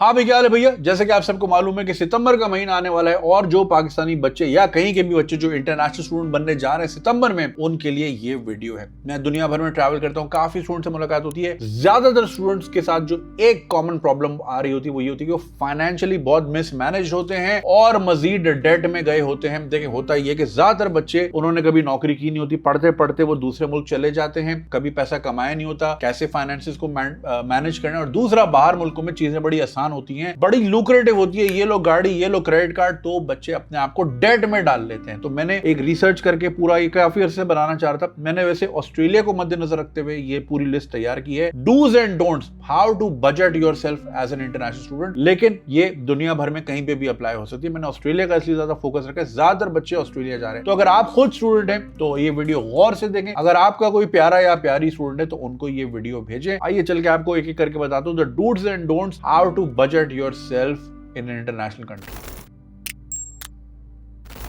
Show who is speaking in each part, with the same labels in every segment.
Speaker 1: हाँ भाई, क्या हाल है भैया। जैसे कि आप सबको मालूम है कि सितंबर का महीना आने वाला है और जो पाकिस्तानी बच्चे या कहीं के भी बच्चे जो इंटरनेशनल स्टूडेंट बनने जा रहे हैं सितंबर में, उनके लिए ये वीडियो है। मैं दुनिया भर में ट्रैवल करता हूँ, काफी स्टूडेंट से मुलाकात होती है। ज्यादातर स्टूडेंट्स के साथ जो एक कॉमन प्रॉब्लम आ रही होती है वो ये होती है कि वो फाइनेंशियली बहुत मिसमैनेज होते हैं और मजीद डेट में गए होते हैं। देखिए, होता ही है कि ज्यादातर बच्चे, उन्होंने कभी नौकरी की नहीं होती, पढ़ते पढ़ते वो दूसरे मुल्क चले जाते हैं, कभी पैसा कमाया नहीं होता, कैसे फाइनेंसिस को मैनेज करना। और दूसरा, बाहर मुल्कों में चीजें बड़ी आसान होती हैं, बड़ी लुक्रेटिव होती है, ये लो गाड़ी, ये लो क्रेडिट कार्ड, तो बच्चे अपने आप को डेट में डाल लेते हैं। तो मैंने एक रिसर्च करके पूरा ये काफी अर्से से बनाना चाह रहा था। मैंने वैसे ऑस्ट्रेलिया को मद्देनजर रखते हुए ये पूरी लिस्ट तैयार की है, dos and don'ts, how to budget yourself as an international student. लेकिन ये दुनिया भर में कहीं पे भी अप्लाई हो सकती है। मैंने ऑस्ट्रेलिया का इसलिए ज्यादा फोकस रखा है, ज्यादातर बच्चे ऑस्ट्रेलिया जा रहे हैं। तो अगर आप खुद स्टूडेंट हैं तो ये वीडियो गौर से देखें। अगर आपका कोई प्यारा या प्यारी स्टूडेंट है तो उनको ये वीडियो भेजें। आइए चल के आपको एक एक करके बताता हूं, the dos and don'ts, how to budget yourself in an international country।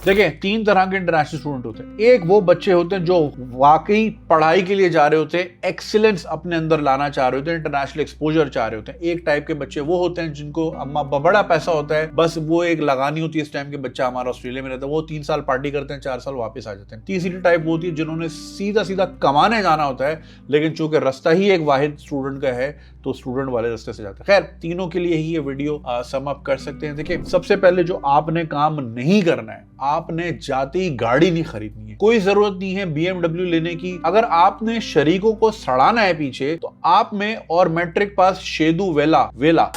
Speaker 1: देखिए, तीन तरह के इंटरनेशनल स्टूडेंट होते हैं। एक वो बच्चे होते हैं जो वाकई पढ़ाई के लिए जा रहे होते हैं, एक्सीलेंस अपने अंदर लाना चाह रहे होते हैं, इंटरनेशनल एक्सपोजर चाह रहे होते हैं। एक टाइप के बच्चे वो होते हैं जिनको अम्मा बड़ा पैसा होता है, बस वो एक लगानी होती है इस टाइम के बच्चा हमारा ऑस्ट्रेलिया में रहता है, वो 3 साल पार्टी करते हैं, 4 साल वापस आ जाते हैं। तीसरी टाइप वो होती है जिन्होंने सीधा सीधा कमाने जाना होता है, लेकिन चूंकि रास्ता ही एक वाहिद स्टूडेंट का है तो स्टूडेंट वाले रास्ते से जाते हैं। खैर, तीनों के लिए ही ये वीडियो सम अप कर सकते हैं। देखिए, सबसे पहले जो आपने काम नहीं करना है, आपने जाते ही गाड़ी नहीं खरीदनी है। कोई जरूरत नहीं है BMW लेने की। अगर आपने शरीकों को सड़ाना है पीछे, तो आप में और मैट्रिक पास शेदू वेला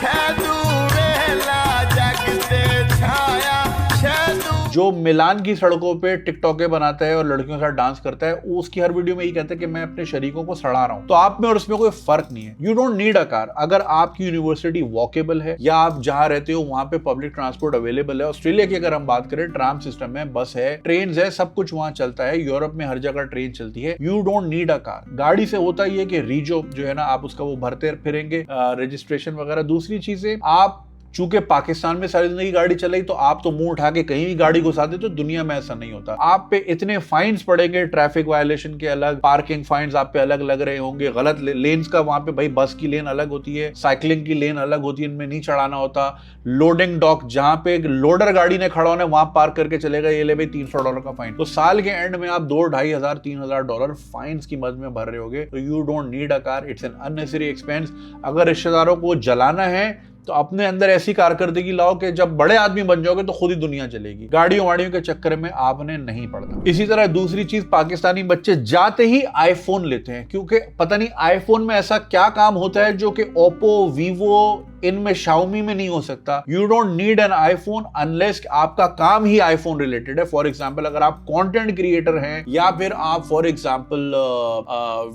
Speaker 1: जो मिलान की सड़कों पे टिकटॉके बनाता है और लड़कियों के साथ डांस करता है, उसकी हर वीडियो में ये कहता है कि मैं अपने शरीकों को सड़ा रहा हूं। तो आप में और उसमें कोई फर्क नहीं है। You don't need a car. अगर आपकी यूनिवर्सिटी वॉकेबल है या आप जहां रहते हो वहां पे पब्लिक ट्रांसपोर्ट अवेलेबल है। ऑस्ट्रेलिया की अगर हम बात करें, ट्राम सिस्टम है, बस है, ट्रेन है, सब कुछ वहां चलता है। यूरोप में हर जगह ट्रेन चलती है। You don't need a car. गाड़ी से होता ही है कि रीजो जो है ना, आप उसका वो भरते फिरेंगे, रजिस्ट्रेशन वगैरह। दूसरी चीजें, आप चूंकि पाकिस्तान में सारी जिंदगी गाड़ी चलाई तो आप तो मुंह उठा के कहीं भी गाड़ी घुसा दे, तो दुनिया में ऐसा नहीं होता। आप पे इतने फाइन्स पड़ेंगे, ट्रैफिक वायलेशन के अलग, पार्किंग फाइन्स आप पे अलग लग रहे होंगे, गलत लेन्स का वहां पे, भाई बस की लेन अलग होती है, साइकिलिंग की लेन अलग होती है, इनमें नहीं चढ़ाना होता। लोडिंग डॉक, जहां पे लोडर गाड़ी ने खड़ा होना है वहां पार्क करके चलेगा, ये ले भाई $300 का फाइन। तो साल के एंड में आप $2,500 $3,000 फाइन्स की मद में भर रहे होगे। तो you don't need a car, it's an unnecessary expense. अगर रिश्तेदारों को जलाना है तो अपने अंदर ऐसी कारकर्दगी लाओ कि जब बड़े आदमी बन जाओगे तो खुद ही दुनिया चलेगी। गाड़ियों वाड़ियों के चक्कर में आपने नहीं पड़ना। इसी तरह दूसरी चीज, पाकिस्तानी बच्चे जाते ही आईफोन लेते हैं, क्योंकि पता नहीं आईफोन में ऐसा क्या काम होता है जो कि ओप्पो, वीवो, इनमें शाओमी में नहीं हो सकता। You don't need an iPhone unless आपका काम ही आईफोन रिलेटेड है। फॉर एग्जाम्पल, अगर आप कंटेंट क्रिएटर हैं या फिर आप फॉर एग्जाम्पल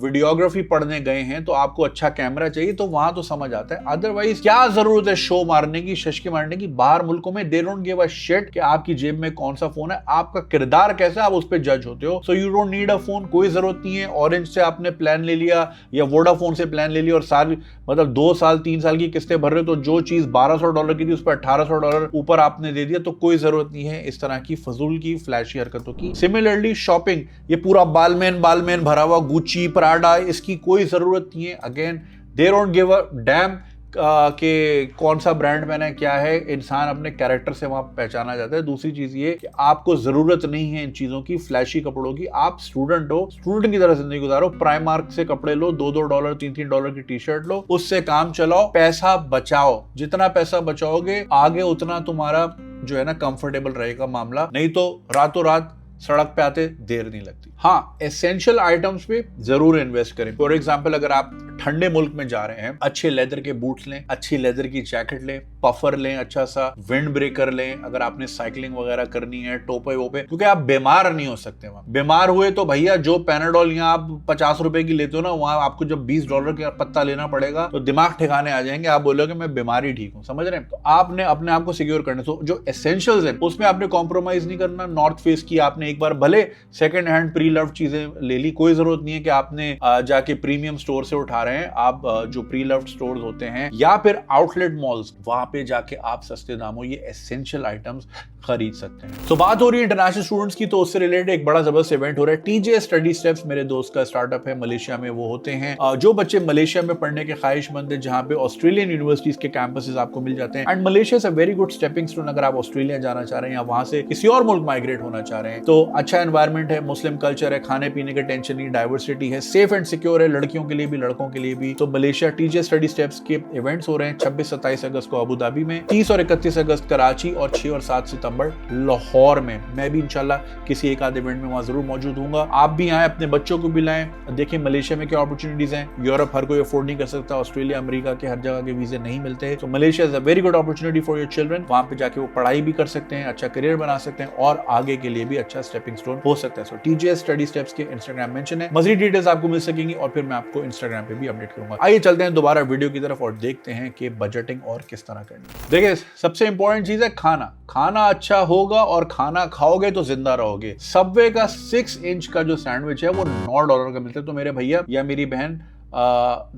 Speaker 1: वीडियोग्राफी पढ़ने गए हैं तो आपको अच्छा कैमरा चाहिए, तो वहां तो समझ आता है। अदरवाइज क्या जरूरत है शो मारने की, शशके मारने की। बाहर मुल्कों में they don't give a shit कि आपकी जेब में कौन सा फोन है, आपका किरदार कैसा है, आप उस पर जज होते हो। So you don't need a phone, कोई जरूरत नहीं है। ऑरेंज से आपने प्लान ले लिया या वोडाफोन से प्लान ले लिया और साल, मतलब 2 साल 3 साल की किस्तें भर रहे हो, तो जो चीज $1,200 की थी उस पर $1,800 ऊपर आपने दे दिया। तो कोई जरूरत नहीं है इस तरह की फजूल की फ्लैशी हरकतों की। सिमिलरली शॉपिंग, ये पूरा बालमेन भरा हुआ गुच्ची, प्राडा, इसकी कोई जरूरत नहीं है। Again, they don't give a dam कि कौन सा ब्रांड मैंने क्या है। इंसान अपने कैरेक्टर से वहां पहचाना जाता है। दूसरी चीज ये कि आपको जरूरत नहीं है इन चीजों की, फ्लैशी कपड़ों की। आप स्टूडेंट हो, स्टूडेंट की तरह जिंदगी गुजारो। प्राइमार्क से कपड़े लो, $2-2 $3-3 की टी शर्ट लो, उससे काम चलाओ, पैसा बचाओ। जितना पैसा बचाओगे आगे उतना तुम्हारा जो है ना कंफर्टेबल रहेगा मामला। नहीं तो रातों रात सड़क पे आते देर नहीं लगती। हाँ, एसेंशियल आइटम्स पे जरूर इन्वेस्ट करें। फॉर एग्जांपल, अगर आप ठंडे मुल्क में जा रहे हैं, अच्छे लेदर के बूट्स लें, अच्छी लेदर की जैकेट लें, पफर लें, अच्छा सा विंड ब्रेकर लें। अगर आपने साइकिलिंग वगैरह करनी है, टोपे वोपे, क्योंकि आप बीमार नहीं हो सकते वहां। बीमार हुए तो भैया जो पैनाडोल यहाँ आप ₹50 की लेते हो ना, वहां आपको जब $20 का पत्ता लेना पड़ेगा तो दिमाग ठिकाने आ जाएंगे। आप बोलोगे मैं बीमारी ठीक हूँ, समझ रहे हैं। तो आपने अपने आप को सिक्योर करना। तो जो एसेंशियल्स है उसमें आपने कॉम्प्रोमाइज नहीं करना। नॉर्थ फेस की आपने एक बार भले सेकेंड हैंड प्री लव्ड चीजें ले ली। कोई जरूरत नहीं है कि आपने जाके प्रीमियम स्टोर से उठा रहे हैं, आप जो प्री लव्ड स्टोर्स होते हैं या फिर आउटलेट मॉल्स, वहां पे जाके आप सस्ते दामों ये एसेंशियल आइटम्स खरीद सकते हैं। तो बात हो रही है इंटरनेशनल स्टूडेंट्स की, तो उससे रिलेटेड एक बड़ा जबरदस्त इवेंट हो रहा है। टीजे स्टडी स्टेप्स मेरे दोस्त का स्टार्टअप है मलेशिया में। वो होते हैं जो बच्चे मलेशिया में पढ़ने के ख्वाहिशमंद है, जहां पे ऑस्ट्रेलियन यूनिवर्सिटीज के कैंपसेस आपको मिल जाते हैं। And Malaysia is a very good stepping stone अगर आप ऑस्ट्रेलिया जाना चाह रहे हैं या वहां से किसी और मुल्क माइग्रेट होना चाह रहे हैं। तो अच्छा एनवायरमेंट है, मुस्लिम कल्चर है, खाने पीने के टेंशन नहीं, डाइवर्सिटी है, सेफ एंड सिक्योर है, लड़कियों के लिए भी लड़कों के लिए भी। तो मलेशिया टीजे स्टडी स्टेप्स के इवेंट्स हो रहे हैं 26-27 अगस्त को अबू धाबी में, 30 और 31 अगस्त कराची और 6 और 7 सितंबर लाहौर में। मैं भी इंशाल्लाह किसी एक आध इवेंट में वहां जरूर मौजूद हूंगा। आप भी आए, अपने बच्चों को भी लाएं, देखें मलेशिया में क्या अपॉर्चुनिटीज हैं। यूरोप हर कोई अफोर्ड नहीं कर सकता, ऑस्ट्रेलिया अमेरिका के हर जगह के वीजे नहीं मिलते। तो Malaysia is a very good opportunity for your children. वहां पे जाके वो पढ़ाई भी कर सकते हैं, अच्छा करियर बना सकते हैं और आगे के लिए भी अच्छा स्टेपिंग स्टोन हो सकता है। सो टीजे स्टडी स्टेप्स के इंस्टाग्राम मेंशन है, मजीद डिटेल्स आपको मिल सकेंगी और फिर मैं आपको इंस्टाग्राम पे भी अपडेट करूंगा। आइए चलते हैं दोबारा वीडियो की तरफ और देखते हैं कि बजटिंग और किस तरह करनी है। देखिए सबसे इंपॉर्टेंट चीज है खाना। खाना अच्छा होगा और खाना खाओगे तो जिंदा रहोगे। सबवे का 6 इंच का जो सैंडविच है वो $9 का मिलता है। तो मेरे भैया या मेरी बहन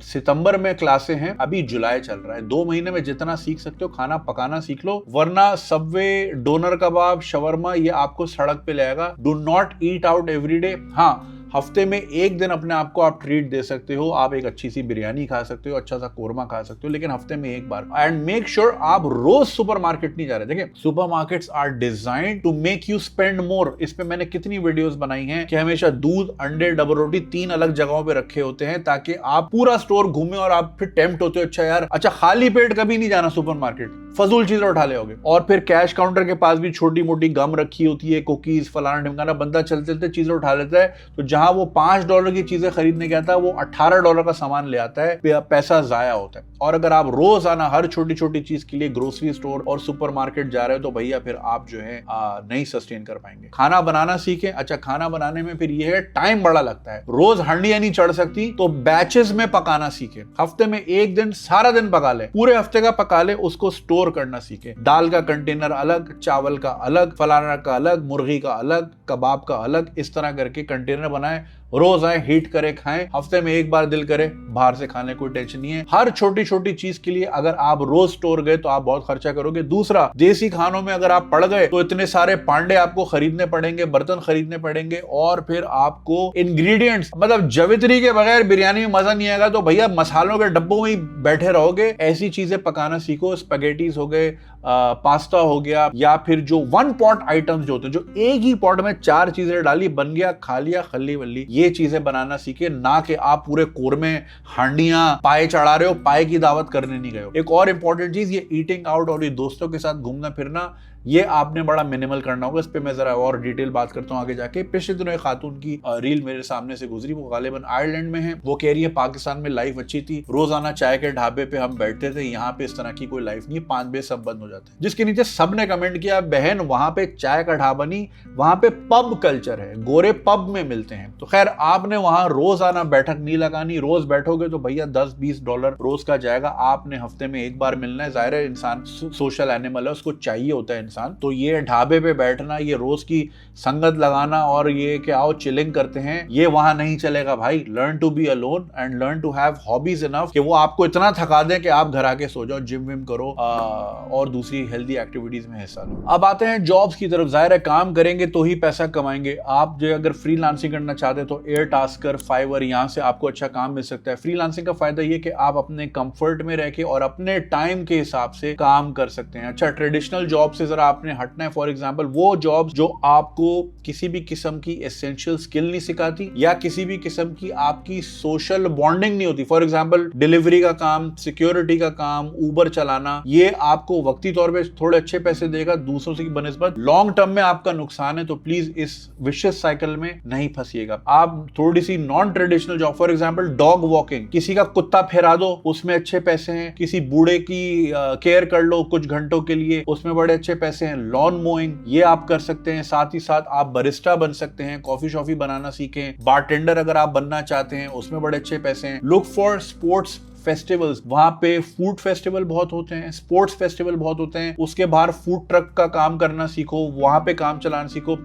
Speaker 1: सितंबर में क्लासें हैं, अभी जुलाई चल रहा है, 2 महीने में जितना सीख सकते हो खाना पकाना सीख लो, वरना सबवे, डोनर कबाब, शवरमा ये आपको सड़क पे लाएगा। Do not eat out every day. हाँ, हफ्ते में एक दिन अपने आप को आप ट्रीट दे सकते हो, आप एक अच्छी सी बिरयानी खा सकते हो, अच्छा सा कोरमा खा सकते हो, लेकिन हफ्ते में एक बार। एंड मेक श्योर आप रोज सुपरमार्केट नहीं जा रहे। देखिए supermarkets are designed to make you spend more. इस पे मैंने कितनी वीडियोस बनाई हैं कि हमेशा दूध, अंडे, डबल रोटी 3 अलग जगहों पे रखे होते हैं ताकि आप पूरा स्टोर घूमे और आप फिर टेम्प्ट होते हो, अच्छा यार, अच्छा खाली पेट कभी नहीं जाना सुपरमार्केट, फजूल चीजें उठा ले होगे। और फिर कैश काउंटर के पास भी छोटी मोटी गम रखी होती है, कुकीज, फलाना ढिमकाना, बंदा चलते चलते चीजें उठा लेता है। तो जहां वो $5 की चीजें खरीदने गया था वो $18 का सामान ले आता है, पैसा जाया होता है। और अगर आप रोज आना हर छोटी छोटी चीज के लिए ग्रोसरी स्टोर और सुपरमार्केट जा रहे हो तो भैया फिर आप जो है नहीं सस्टेन कर पाएंगे। खाना बनाना सीखें। अच्छा खाना बनाने में फिर ये है टाइम बड़ा लगता है, रोज हंडियां नहीं चढ़ सकती, तो बैचेस में पकाना सीखें। हफ्ते में एक दिन सारा दिन पका ले, पूरे हफ्ते का पका ले, उसको स्टोर करना सीखें। दाल का कंटेनर अलग, चावल का अलग, फलाना का अलग, मुर्गी का अलग, कबाब का अलग, इस तरह करके कंटेनर बनाए, रोज आए, हीट करे, खाएं। हफ्ते में एक बार दिल करे बाहर से खाने, कोई टेंशन नहीं है। हर छोटी छोटी चीज के लिए अगर आप रोज स्टोर गए तो आप बहुत खर्चा करोगे। दूसरा, देसी खानों में अगर आप पड़ गए तो इतने सारे पांडे आपको खरीदने पड़ेंगे, बर्तन खरीदने पड़ेंगे, और फिर आपको इंग्रेडिएंट्स, मतलब जवित्री के बगैर बिरयानी में मजा नहीं आएगा। तो भैया मसालों के डब्बों में ही बैठे रहोगे। ऐसी चीजें पकाना सीखो। स्पैगेटीज हो गए, पास्ता हो गया, या फिर जो 1 पॉट आइटम्स जो होते हैं, जो एक ही पॉट में 4 चीजें डाली, बन गया, खा लिया, खल्ली वल्ली, ये चीजें बनाना सीखे। ना कि आप पूरे कोरमे, हांडियां, पाए चढ़ा रहे हो, पाए की दावत करने नहीं गए हो। एक और इंपॉर्टेंट चीज, ये ईटिंग आउट और ये दोस्तों के साथ घूमना फिरना, ये आपने बड़ा मिनिमल करना होगा। इस पे मैं जरा और डिटेल बात करता हूं आगे जाके। पिछले दिनों एक खातून की रील मेरे सामने से गुजरी, वो गालिबन आयरलैंड में है। वो कह रही है पाकिस्तान में लाइफ अच्छी थी, रोजाना चाय के ढाबे पे हम बैठते थे, यहाँ पे इस तरह की कोई लाइफ नहीं है, 5 बजे सब बंद हो जाता है। जिसके नीचे सबने कमेंट किया, बहन वहां पे चाय का ढाबा नहीं, वहां पे पब कल्चर है, गोरे पब में मिलते हैं। तो खैर आपने वहां रोजाना बैठक नहीं लगानी। रोज बैठोगे तो भैया $10-20 रोज का जाएगा। आपने हफ्ते में एक बार मिलना है। जाहिर है इंसान सोशल एनिमल है, उसको चाहिए होता है इंसान। तो ये ढाबे पे बैठना, ये रोज की संगत लगाना और ये कि आओ चिलिंग करते हैं, ये वहां नहीं चलेगा भाई। Learn to be alone and learn to have hobbies enough कि वो आपको इतना थका दें कि आप घर आके सो जाओ, जिम विम करो और दूसरी हेल्दी एक्टिविटीज में हिस्सा लो। अब आते हैं जॉब्स की तरफ। जाहिर है काम करेंगे तो ही पैसा कमाएंगे। आप जो अगर फ्रीलांसिंग करना चाहते हैं तो एयरटास्कर, फाइवर, यहाँ से आपको अच्छा काम मिल सकता है। फ्रीलांसिंग का फायदा ये कि आप अपने कंफर्ट में रह के और अपने टाइम के हिसाब से काम कर सकते हैं। अच्छा ट्रेडिशनल जॉब से जरा आपने हटना है। फॉर एग्जांपल वो जॉब्स जो आपको किसी भी किस्म की एसेंशियल स्किल नहीं सिखाती या किसी भी किस्म की आपकी सोशल बॉन्डिंग नहीं होती। फॉर एग्जांपल डिलीवरी का काम, सिक्योरिटी का काम, उबर चलाना, ये आपको वक्ती तौर पे थोड़े अच्छे पैसे देगा, दूसरों से बनिस्बत लॉन्ग टर्म में आपका नुकसान है। तो प्लीज इस विशियस साइकिल में नहीं फंसिएगा। आप थोड़ी सी non traditional job, for example dog walking, किसी का कुत्ता फेरा दो, उसमें अच्छे पैसे हैं। किसी बूढ़े की केयर कर लो कुछ घंटों के लिए, उसमें बड़े अच्छे पैसे हैं। लॉन मोइंग, ये आप कर सकते हैं। साथ ही साथ आप बरिस्टा बन सकते हैं, कॉफी शॉफी बनाना सीखें। बारटेंडर अगर आप बनना चाहते हैं, उसमें बड़े अच्छे पैसे हैं। लुक फॉर स्पोर्ट्स फेस्टिवल्स, वहां पे फूड फेस्टिवल बहुत होते हैं, स्पोर्ट्स फेस्टिवल बहुत होते हैं, उसके बाहर फूड ट्रक का काम करना सीखो, वहां पे काम चलाना सीखो,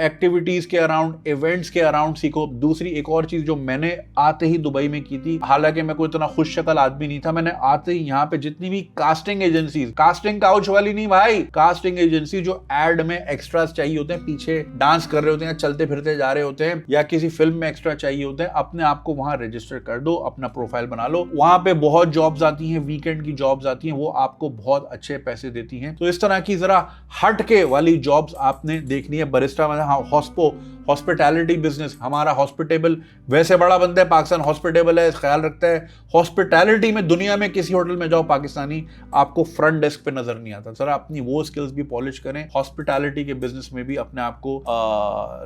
Speaker 1: एक्टिविटीज के अराउंड, इवेंट्स के अराउंड सीखो। दूसरी एक और चीज जो मैंने आते ही दुबई में की थी, हालांकि मैं कोई इतना खुश शक्ल आदमी नहीं था, मैंने आते ही यहाँ पे जितनी भी कास्टिंग एजेंसी, कास्टिंग काउच वाली नहीं भाई, कास्टिंग एजेंसी जो एड में एक्स्ट्रास चाहिए होते हैं, पीछे डांस कर रहे होते हैं, चलते फिरते जा रहे होते हैं, या किसी फिल्म में एक्स्ट्रा चाहिए होते हैं, अपने आप को वहां रजिस्टर कर दो, अपना प्रोफाइल बना लो। वहां पे बहुत जॉब्स आती हैं, वीकेंड की जॉब्स आती हैं, वो आपको बहुत अच्छे पैसे देती हैं। तो इस तरह की जरा हटके वाली जॉब्स आपने देखनी है। बरिस्टा में हॉस्पिटैलिटी बिजनेस, हमारा हॉस्पिटेबल वैसे बड़ा बनता है, पाकिस्तान हॉस्पिटेबल है, ख्याल रखता है। हॉस्पिटैलिटी में दुनिया में किसी होटल में जाओ पाकिस्तानी, आपको फ्रंट डेस्क पे नजर नहीं आता। जरा अपनी वो स्किल्स भी पॉलिश करें, हॉस्पिटैलिटी के बिजनेस में भी अपने आप को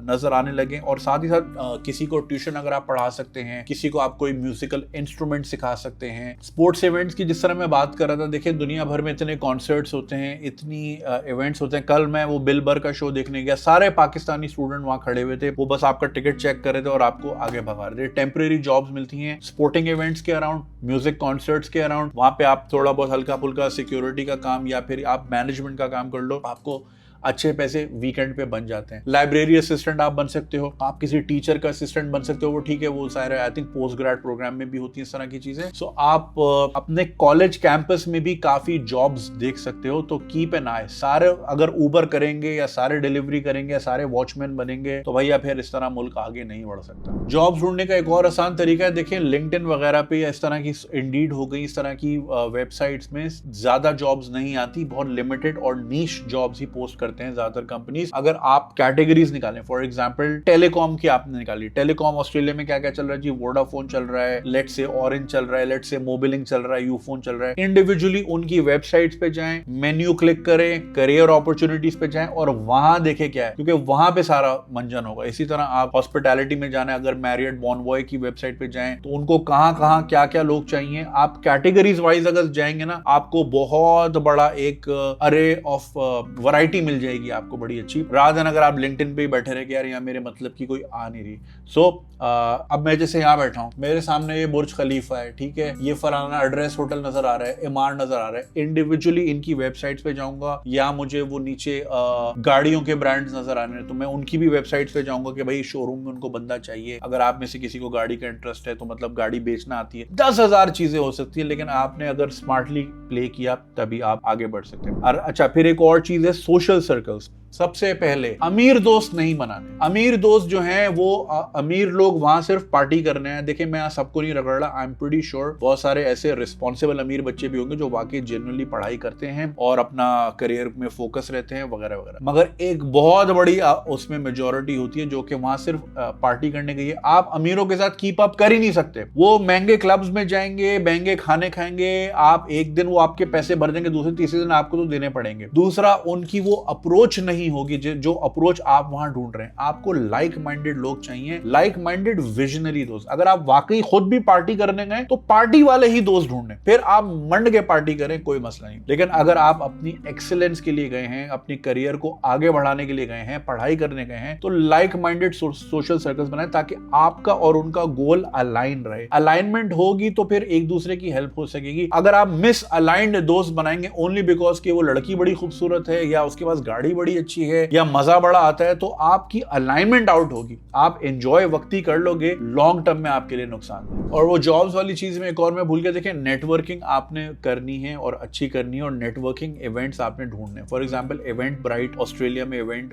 Speaker 1: नजर आने लगे। और साथ ही साथ किसी को ट्यूशन अगर आप पढ़ा सकते हैं, किसी को आप कोई म्यूजिकल इंस्ट्रूमेंट सिखा सकते हैं। स्पोर्ट्स इवेंट्स की जिस तरह मैं बात कर रहा था, देखिए दुनिया भर में इतने कॉन्सर्ट्स होते हैं, इतनी इवेंट्स होते हैं। कल मैं वो बिल बर का शो देखने गया, सारे पाकिस्तानी स्टूडेंट वहां खड़े हुए थे, वो बस आपका टिकट चेक कर रहे थे और आपको आगे भगा रहे थे। टेम्परेरी जॉब्स मिलती हैं स्पोर्टिंग इवेंट्स के अराउंड, म्यूजिक कॉन्सर्ट्स के अराउंड, वहां पे आप थोड़ा बहुत हल्का फुल्का सिक्योरिटी का काम या फिर आप मैनेजमेंट का काम कर लो, आपको अच्छे पैसे वीकेंड पे बन जाते हैं। लाइब्रेरी असिस्टेंट आप बन सकते हो, आप किसी टीचर का असिस्टेंट बन सकते हो, वो ठीक है, वो सारे I think post grad program में भी होती है इस तरह की चीजें। सो आप अपने कॉलेज कैंपस में भी काफी जॉब्स देख सकते हो। तो कीप एन आई, सारे अगर ऊबर करेंगे या सारे डिलीवरी करेंगे या सारे वॉचमैन बनेंगे तो भैया फिर इस तरह मुल्क आगे नहीं बढ़ सकता। जॉब्स ढूंढने का एक और आसान तरीका है, देखिए लिंक्डइन वगैरह पे या इस तरह की, इंडीड हो गई, इस तरह की वेबसाइट्स में ज्यादा जॉब्स नहीं आती, बहुत लिमिटेड और नीश जॉब्स ही पोस्ट करते हैं ज्यादातर कंपनीज। अगर आप कैटेगरीज निकालें, फॉर एग्जांपल टेलीकॉम की आपने निकाली, टेलीकॉम ऑस्ट्रेलिया में क्या क्या चल रहा है जी, वोडाफोन चल रहा है, लेट से ऑरेंज चल रहा है, लेट से मोबिलिंग चल रहा है, यूफोन चल रहा है। इंडिविजुअली उनकी वेबसाइट्स पे जाएं, मेन्यू क्लिक करें, करियर अपॉर्चुनिटीज पे जाएं और वहां देखें क्या है, क्योंकि वहां पे सारा मंजन होगा। इसी तरह आप हॉस्पिटैलिटी में जाना है, अगर मैरियट बॉनवॉय की वेबसाइट पे जाएं तो उनको कहां क्या क्या लोग चाहिए, आप कैटेगरीज वाइज अगर जाएंगे ना, आपको बहुत बड़ा एक अरे ऑफ वैरायटी मिल जाएगी आपको, बड़ी अच्छी। रात दिन अगर आप लिंक्डइन पे ही बैठे रहे कि यार यहाँ मेरे मतलब की कोई आ नहीं रही। सो अब मैं जैसे यहाँ बैठा हूँ, मेरे सामने ये बुर्ज खलीफा है, ठीक है, ये फलाना एड्रेस होटल नजर आ रहा है, इमार नजर आ रहा है। इंडिविजुअली इनकी वेबसाइट्स पे जाऊंगा, या मुझे वो नीचे गाड़ियों के ब्रांड्स नजर आ रहे हैं तो मैं उनकी भी वेबसाइट्स पे जाऊंगा कि भाई शोरूम में उनको बंदा चाहिए। अगर आप में से किसी को गाड़ी का इंटरेस्ट है तो मतलब गाड़ी बेचना आती है, 10,000 चीजें हो सकती है, लेकिन आपने अगर स्मार्टली प्ले किया तभी आप आगे बढ़ सकते हैं। और अच्छा, फिर एक और चीज है सोशल सर्कल्स। सबसे पहले अमीर दोस्त नहीं बनाने। अमीर दोस्त जो हैं वो अमीर लोग वहां सिर्फ पार्टी करने हैं। देखिए मैं सबको नहीं रगड़ रहा, आई एम प्रीटी श्योर बहुत सारे ऐसे रिस्पॉन्सिबल अमीर बच्चे भी होंगे जो वाकई जेन्युइनली पढ़ाई करते हैं और अपना करियर में फोकस रहते हैं वगैरह वगैरह, मगर एक बहुत बड़ी उसमें मेजोरिटी होती है जो कि वहां सिर्फ पार्टी करने गई है। आप अमीरों के साथ कीप अप कर ही नहीं सकते। वो महंगे क्लब्स में जाएंगे, महंगे खाने खाएंगे, आप एक दिन वो आपके पैसे भर देंगे, दूसरे तीसरे दिन आपको तो देने पड़ेंगे। दूसरा, उनकी वो अप्रोच नहीं होगी जो अप्रोच आप वहां ढूंढ रहे हैं। आपको लाइक माइंडेड लोग चाहिए, लाइक माइंडेड विजनरी दोस्त। अगर आप वाकई खुद भी पार्टी करने गए तो पार्टी वाले ही दोस्त ढूंढने, फिर आप मंड के पार्टी करें, कोई मसला नहीं। लेकिन अगर आप अपनी एक्सीलेंस के लिए गए हैं, अपनी करियर को आगे बढ़ाने के लिए गए हैं, पढ़ाई करने गए हैं, तो लाइक माइंडेड सोशल सर्कल्स बनाएं ताकि आपका और उनका गोल अलाइन रहे। अलाइनमेंट होगी तो फिर एक दूसरे की हेल्प हो सकेगी। अगर आप मिस अलाइंड दोस्त बनाएंगे ओनली बिकॉज कि वो लड़की बड़ी खूबसूरत है या उसके पास गाड़ी बड़ी अच्छी है या मजा बड़ा आता है, तो आपकी अलाइनमेंट आउट होगी। आप एंजॉय वक्ती कर लोगे, लॉन्ग टर्म में आपके लिए नुकसान है। और वो जॉब्स वाली चीज में एक और मैं भूल गया, देखें नेटवर्किंग आपने करनी है और अच्छी करनी है, और नेटवर्किंग इवेंट्स आपने ढूंढने। For example event bright Australia में इवेंट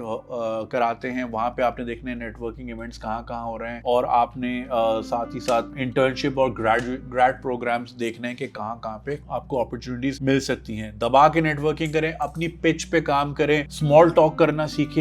Speaker 1: कराते हैं, वहां पे आपने देखने नेटवर्किंग इवेंट्स कहाँ हो रहे हैं, और आपने साथ ही साथ इंटर्नशिप और ग्रेड प्रोग्राम्स देखने हैं कि कहाँ पे आपको अपॉर्चुनिटीज मिल सकती हैं। दबा के नेटवर्किंग करें, अपनी पिच पे काम करें, स्मॉल टॉक करना सीखें।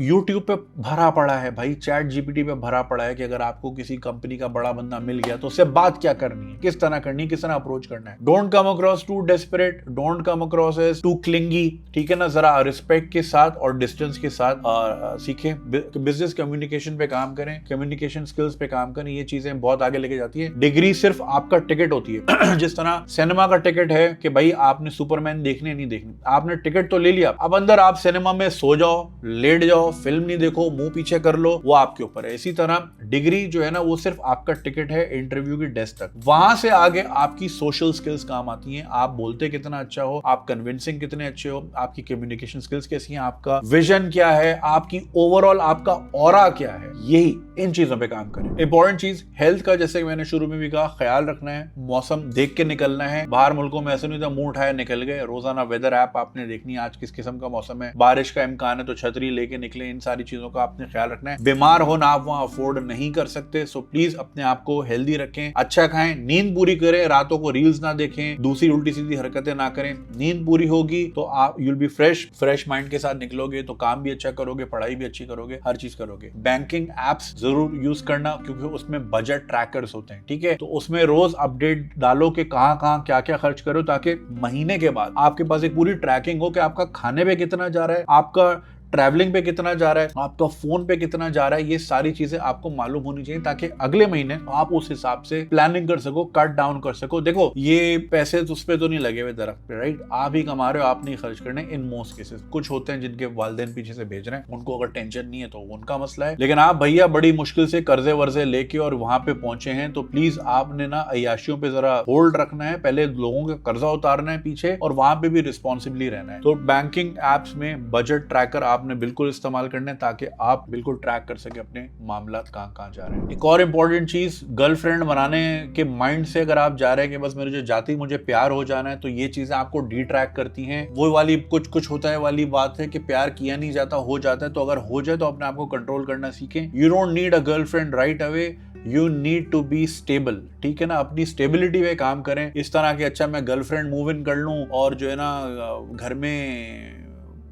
Speaker 1: यूट्यूब पे भरा पड़ा है भाई, चैट जीपीटी पे भरा पड़ा है कि अगर आपको किसी कंपनी का बड़ा बंदा मिल गया तो उससे बात क्या करनी है, किस तरह करनी है, किस तरह अप्रोच करना है। Don't come across too desperate, don't come across as too clingy, ठीक है ना। जरा रिस्पेक्ट के साथ और डिस्टेंस के साथ सीखें। बिजनेस कम्युनिकेशन पे काम करें, कम्युनिकेशन स्किल्स पे काम करें, ये चीजें बहुत आगे लेके जाती है। डिग्री सिर्फ आपका टिकट होती है जिस तरह सिनेमा का टिकट है कि भाई आपने सुपरमैन देखने नहीं देखने, आपने टिकट तो ले लिया, अब अंदर आप सिनेमा में में सो जाओ, लेट जाओ, फिल्म नहीं देखो, मुंह पीछे कर लो, वो आपके ऊपर है। इसी तरह डिग्री जो है ना वो सिर्फ आपका टिकट है इंटरव्यू की डेस्क तक। वहां से आगे आपकी सोशल स्किल्स काम आती हैं। आप बोलते कितना अच्छा हो, आप कन्विंसिंग कितने अच्छे हो, आपकी कम्युनिकेशन स्किल्स कैसी हैं, आपका विजन क्या है, आपकी ओवरऑल आपका ऑरा क्या है, यही इन चीजों पे काम करें। इंपॉर्टेंट चीज हेल्थ का, जैसे मैंने शुरू में भी कहा, ख्याल रखना है, मौसम देख के निकलना है। बाहर मुल्कों में ऐसे नहीं था मुंह उठाए निकल गए। रोजाना वेदर ऐप आपने देखनी है, आज किस किस्म का मौसम है, बारिश का इम्कान है तो छतरी लेके निकले। इन सारी चीजों का आपने ख्याल रखना है। बीमार होना आप वहां अफोर्ड नहीं कर सकते, सो प्लीज अपने आप को हेल्दी रखें, अच्छा खाएं, नींद पूरी करें, रातों को रील्स ना देखें, दूसरी उल्टी सीधी हरकतें ना करें। नींद पूरी होगी तो आप यूल बी फ्रेश माइंड के साथ निकलोगे तो काम भी अच्छा करोगे, पढ़ाई भी अच्छी करोगे, हर चीज करोगे। बैंकिंग एप्स जरूर यूज करना क्योंकि उसमें बजट ट्रैकर्स होते हैं, ठीक है, तो उसमें रोज अपडेट डालो कि कहां कहां क्या क्या खर्च करो, ताकि महीने के बाद आपके पास एक पूरी ट्रैकिंग हो कि आपका खाने पे कितना जा रहा है, आपका ट्रैवलिंग पे कितना जा रहा है, आपका फोन पे कितना जा रहा है। ये सारी चीजें आपको मालूम होनी चाहिए ताकि अगले महीने आप उस हिसाब से प्लानिंग कर सको, कट डाउन कर सको। देखो ये पैसे उस पे तो नहीं लगे हुए दरख्त पे, राइट, आप ही कमा रहे हो, आप नहीं खर्च करने इन मोस्ट केसेस। कुछ होते हैं जिनके वालिदैन पीछे से भेज रहे हैं, उनको अगर टेंशन नहीं है तो उनका मसला है, लेकिन आप भैया बड़ी मुश्किल से कर्जे वर्जे लेके और वहां पे पहुंचे हैं तो प्लीज आपने ना अय्याशियों पे जरा होल्ड रखना है, पहले लोगों का कर्जा उतारना है पीछे, और वहां पे भी रिस्पॉन्सिबली रहना है। तो बैंकिंग एप्स में बजट ट्रैकर आपने बिल्कुल इस्तेमाल करना है ताकि आप बिल्कुल ट्रैक कर सके अपने मामलात कहां जा रहे हैं। एक और इंपॉर्टेंट चीज, गर्लफ्रेंड बनाने के माइंड से अगर आप जा रहे हैं कि बस मेरे जो जाती मुझे प्यार हो जाना है, तो ये चीजें आपको डी ट्रैक करती हैं। वो वाली कुछ होता है वाली बात है कि प्यार किया नहीं जाता, हो जाता है। तो अगर हो जाए तो अपने आप को कंट्रोल करना सीखें। You don't need a girlfriend right away, you need to be stable, ठीक है ना, अपनी स्टेबिलिटी पे काम करें। इस तरह की अच्छा मैं गर्लफ्रेंड मूव इन कर लूं और जो है ना घर में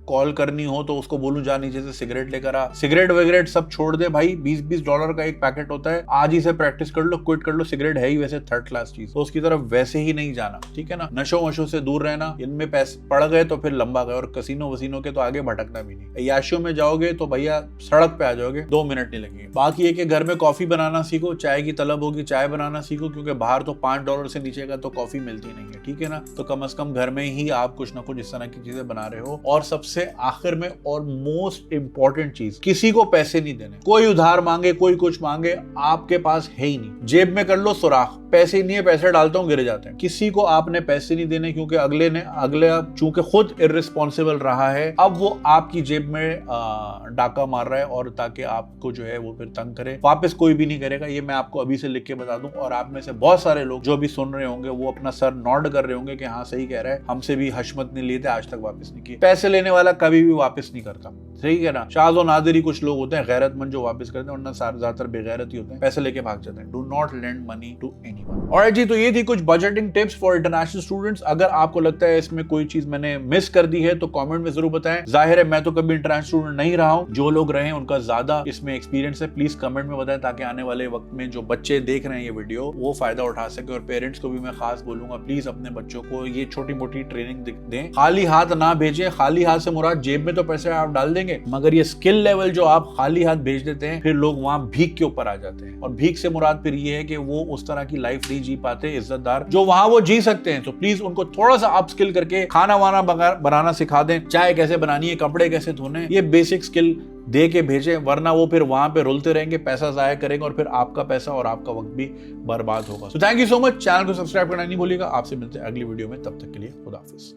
Speaker 1: कॉल करनी हो तो उसको बोलूं जा नीचे से सिगरेट लेकर आ, सिगरेट वगैरह सब छोड़ दे भाई। $20 का एक पैकेट होता है, आज ही से प्रैक्टिस कर लो, क्विट कर लो। सिगरेट है ही वैसे थर्ड क्लास चीज, तो उसकी तरफ वैसे ही नहीं जाना, ठीक है ना। नशो वशो से दूर रहना, इनमें पैसे पड़ गए तो फिर लंबा गए, और कसीनो वसीनो के तो आगे भटकना भी नहीं। अय्याशियों में जाओगे तो भैया सड़क पे आ जाओगे, 2 मिनट नहीं लगेंगे। बाकी है कि घर में कॉफी बनाना सीखो, चाय की तलब होगी चाय बनाना सीखो, क्योंकि बाहर तो $5 से नीचे का तो कॉफी मिलती नहीं है, ठीक है ना। तो कम से कम घर में ही आप कुछ ना कुछ इस तरह की चीजें बना रहे हो। और सबसे आखिर में और मोस्ट इंपॉर्टेंट चीज, किसी को पैसे नहीं देने। कोई उधार मांगे, कोई कुछ मांगे, आपके पास है ही नहीं, जेब में कर लो सुराख, पैसे नहीं है, पैसे डालता हूं गिर जाते हैं। किसी को आपने पैसे नहीं देने, क्योंकि अगले चूंकि खुद इर्रिस्पॉन्सिबल रहा है, अब वो आपकी जेब में डाका मार रहा है, और ताकि आपको जो है वो फिर तंग करे। वापस कोई भी नहीं करेगा, ये मैं आपको अभी से लिख के बता दूं। और आप में से बहुत सारे लोग जो भी सुन रहे होंगे वो अपना सर नॉड कर रहे होंगे कि हाँ सही कह रहा है, हमसे भी हशमत नहीं लिए थे, आज तक वापस नहीं किए। पैसे लेने वाला कभी भी वापस नहीं करता, सही है ना। शाज़ और नादिरी कुछ लोग होते हैं गैरतमंद जो वापस करते हैं, वरना ज्यादातर बेगैरत ही होते हैं, पैसे लेके भाग जाते हैं। Do not lend money to anyone. Alright जी, तो ये थी कुछ budgeting tips for international students. अगर आपको लगता है इसमें कोई चीज मैंने मिस कर दी है तो कमेंट में जरूर बताएं। जाहिर है मैं तो कभी इंटरनेशनल स्टूडेंट नहीं रहा हूं, जो लोग रहे हैं उनका ज्यादा इसमें एक्सपीरियंस है। प्लीज कमेंट में बताएं ताकि आने वाले वक्त में जो बच्चे देख रहे हैं ये वीडियो वो फायदा उठा सके। और पेरेंट्स को भी मैं खास बोलूंगा, प्लीज अपने बच्चों को ये छोटी मोटी ट्रेनिंग दें, खाली हाथ ना भेजें। खाली हाथ से मुराद जेब में तो पैसे आप डाल देंगे, मगर ये स्किल लेवल जो आप खाली हाथ भेज देते हैं, फिर लोग वहां भीख के ऊपर आ जाते हैं। और भीख से मुराद फिर ये है कि वो उस तरह की लाइफ नहीं जी पाते इज्जतदार जो वहां वो जी सकते हैं। तो प्लीज उनको थोड़ा सा अपस्किल करके खाना वाना बनाना सिखा दें, चाय कैसे बनानी है, कपड़े कैसे धोने, ये बेसिक स्किल दे के भेजें, वरना वो फिर वहां पे रुलते रहेंगे, पैसा जाया करेंगे और फिर आपका पैसा और आपका वक्त भी बर्बाद होगा। So thank you so much. Channel को सब्सक्राइब करना नहीं भूलिएगा। आपसे मिलते हैं अगली वीडियो में, तब तक के लिए खुदा हाफिज।